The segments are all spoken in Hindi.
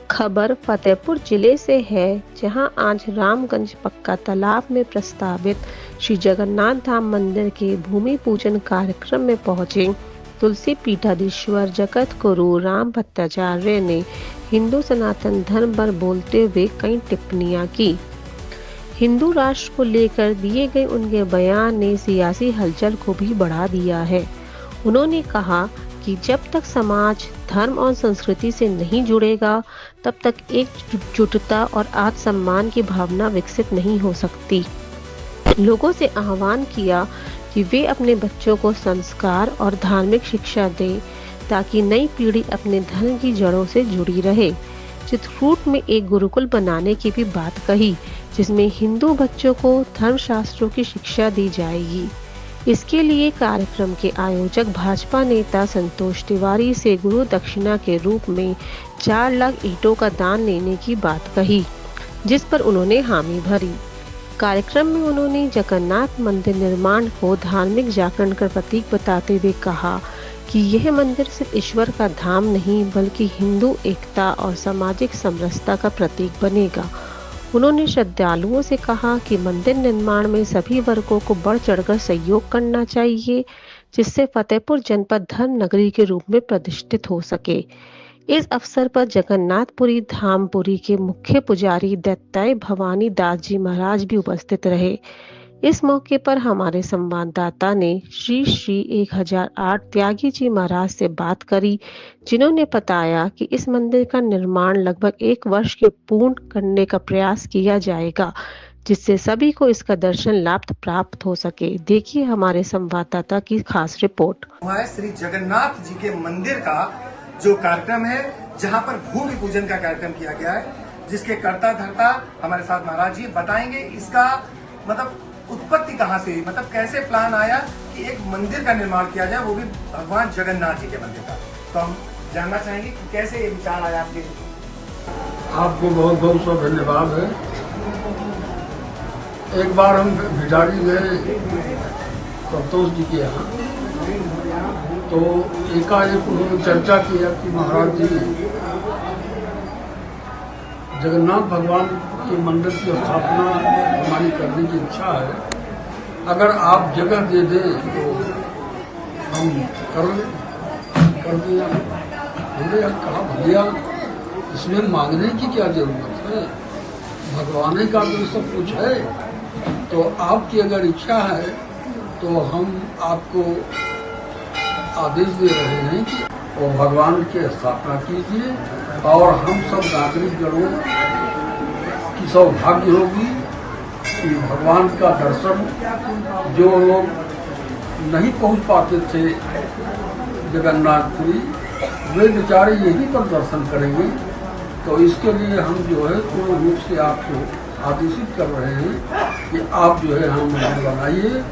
खबर फतेहपुर जिले से है, जहां आज रामगंज पक्का तालाब में प्रस्तावित श्री जगन्नाथ धाम मंदिर के भूमि पूजन कार्यक्रम में पहुंचे तुलसी पीठाधीश्वर जगत गुरु राम भट्टाचार्य ने हिंदू सनातन धर्म पर बोलते हुए कई टिप्पणियां की। हिंदू राष्ट्र को लेकर दिए गए उनके बयान ने सियासी हलचल को भी बढ़ा दिया है। उन्होंने कहा कि जब तक समाज धर्म और संस्कृति से नहीं जुड़ेगा, तब तक एकजुटता और आत्मसम्मान की भावना विकसित नहीं हो सकती। लोगों से आह्वान किया कि वे अपने बच्चों को संस्कार और धार्मिक शिक्षा दें, ताकि नई पीढ़ी अपने धर्म की जड़ों से जुड़ी रहे। चित्रकूट में एक गुरुकुल बनाने की भी बात कही, जिसमें हिंदू बच्चों को धर्मशास्त्रों की शिक्षा दी जाएगी। इसके लिए कार्यक्रम के आयोजक भाजपा नेता संतोष तिवारी से गुरु दक्षिणा के रूप में 4 लाख ईंटों का दान लेने की बात कही, जिस पर उन्होंने हामी भरी। कार्यक्रम में उन्होंने जगन्नाथ मंदिर निर्माण को धार्मिक जागरण का प्रतीक बताते हुए कहा कि यह मंदिर सिर्फ ईश्वर का धाम नहीं, बल्कि हिंदू एकता और सामाजिक समरसता का प्रतीक बनेगा। उन्होंने श्रद्धालुओं से कहा कि मंदिर निर्माण में सभी वर्गों को बढ़ चढ़कर सहयोग करना चाहिए, जिससे फतेहपुर जनपद धर्म नगरी के रूप में प्रतिष्ठित हो सके। इस अवसर पर जगन्नाथपुरी धामपुरी के मुख्य पुजारी दैत्याय भवानी दास जी महाराज भी उपस्थित रहे। इस मौके पर हमारे संवाददाता ने श्री श्री 1008 त्यागी जी महाराज से बात करी, जिन्होंने बताया कि इस मंदिर का निर्माण लगभग 1 वर्ष के पूर्ण करने का प्रयास किया जाएगा, जिससे सभी को इसका दर्शन लाभ प्राप्त हो सके। देखिए हमारे संवाददाता की खास रिपोर्ट। श्री जगन्नाथ जी के मंदिर का जो कार्यक्रम है, जहां पर भूमि पूजन का कार्यक्रम किया गया है, जिसके कर्ता धर्ता हमारे साथ महाराज जी बताएंगे। इसका मतलब उत्पत्ति कहाँ से हुई, मतलब कैसे प्लान आया कि एक मंदिर का निर्माण किया जाए, वो भी भगवान जगन्नाथ जी के मंदिर का। तो हम जानना चाहेंगे कि कैसे ये विचार आया आपके। आपको बहुत बहुत सब धन्यवाद है। एक बार हम भिटारी गए संतोष जी के यहाँ, तो एकाएक उन्होंने चर्चा किया कि महाराज जी जगन्नाथ भगवान के मंदिर की स्थापना हमारी करने की इच्छा है, अगर आप जगह दे दें तो हम कर दिया। हमने कहा भैया इसमें मांगने की क्या जरूरत है, भगवान का तो सब कुछ है, तो आपकी अगर इच्छा है तो हम आपको आदेश दे रहे हैं कि वो भगवान की स्थापना कीजिए, और हम सब नागरिक गणों की सौभाग्य होगी कि भगवान का दर्शन जो लोग नहीं पहुंच पाते थे जगन्नाथपुरी, वे बेचारे यहीं पर दर्शन करेंगे। तो इसके लिए हम जो है पूर्ण रूप से आपको आदेशित कर रहे हैं कि आप जो है हम मंदिर बनाइए,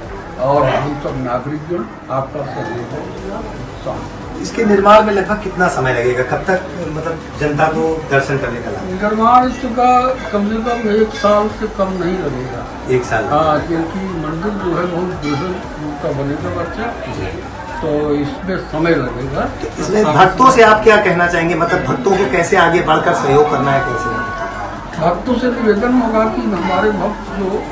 और हम सब नागरिकगण आपका सहयोग। इसके निर्माण में लगभग कितना समय लगेगा, कब तक मतलब जनता को दर्शन करने का लाभ? निर्माण इसका कम से कम 1 साल से कम नहीं लगेगा। 1 साल? हाँ, क्योंकि मंदिर जो है बहुत दुर्लभ का बनेगा बच्चा, तो इसमें समय लगेगा। इसमें भक्तों से आप क्या कहना चाहेंगे, मतलब भक्तों को कैसे आगे बढ़कर सहयोग करना है, कैसे? भक्तों से निवेदन होगा कि हमारे भक्त जो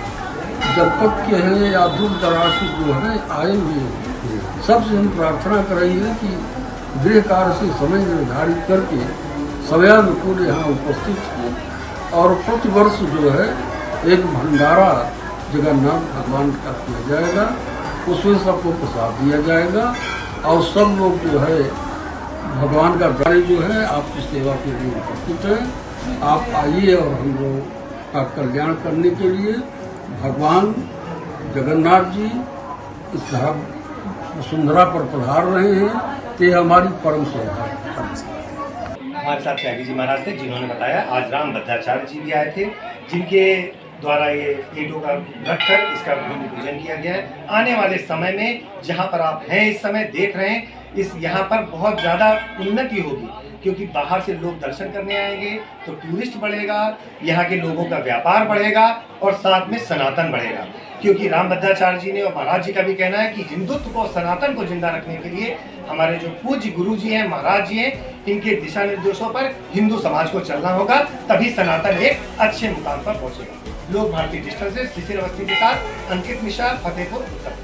जनपद के हैं या दूर दराज से जो है आए हुए हैं, सबसे हम प्रार्थना करेंगे कि गृह कार्य से समय निर्धारित करके समयानुकूल यहाँ उपस्थित हैं, और प्रतिवर्ष जो है एक भंडारा जगन्नाथ भगवान का किया जाएगा, उसमें सबको प्रसाद दिया जाएगा, और सब लोग जो है भगवान का कार्य जो है आपकी सेवा के लिए उपस्थित है। आप आइए और हम लोग का कल्याण करने के लिए भगवान जगन्नाथ जी इस धर्म वसुंधरा पर पधार रहे हैं, ये हमारी परम सौभाग्य। हमारे साथ त्यागी जी महाराज थे, जिन्होंने बताया आज राम भट्टाचार्य जी भी आए थे, जिनके द्वारा ये ईंटों का रखकर इसका भूमि पूजन किया गया है। आने वाले समय में जहाँ पर आप हैं इस समय देख रहे हैं, इस यहाँ पर बहुत ज़्यादा उन्नति होगी, क्योंकि बाहर से लोग दर्शन करने आएंगे तो टूरिस्ट बढ़ेगा, यहाँ के लोगों का व्यापार बढ़ेगा, और साथ में सनातन बढ़ेगा। क्योंकि राम भद्राचार्य जी ने और महाराज जी का भी कहना है कि हिंदुत्व को, सनातन को जिंदा रखने के लिए हमारे जो पूज्य गुरु जी हैं, महाराज जी हैं, इनके दिशा निर्देशों पर हिंदू समाज को चलना होगा, तभी सनातन एक अच्छे मुकाम पर पहुंचेगा। लोक भारती डिजिटल से शिशिर अवस्थी के साथ अंकित मिश्रा, फतेहपुर उत्तर प्रदेश।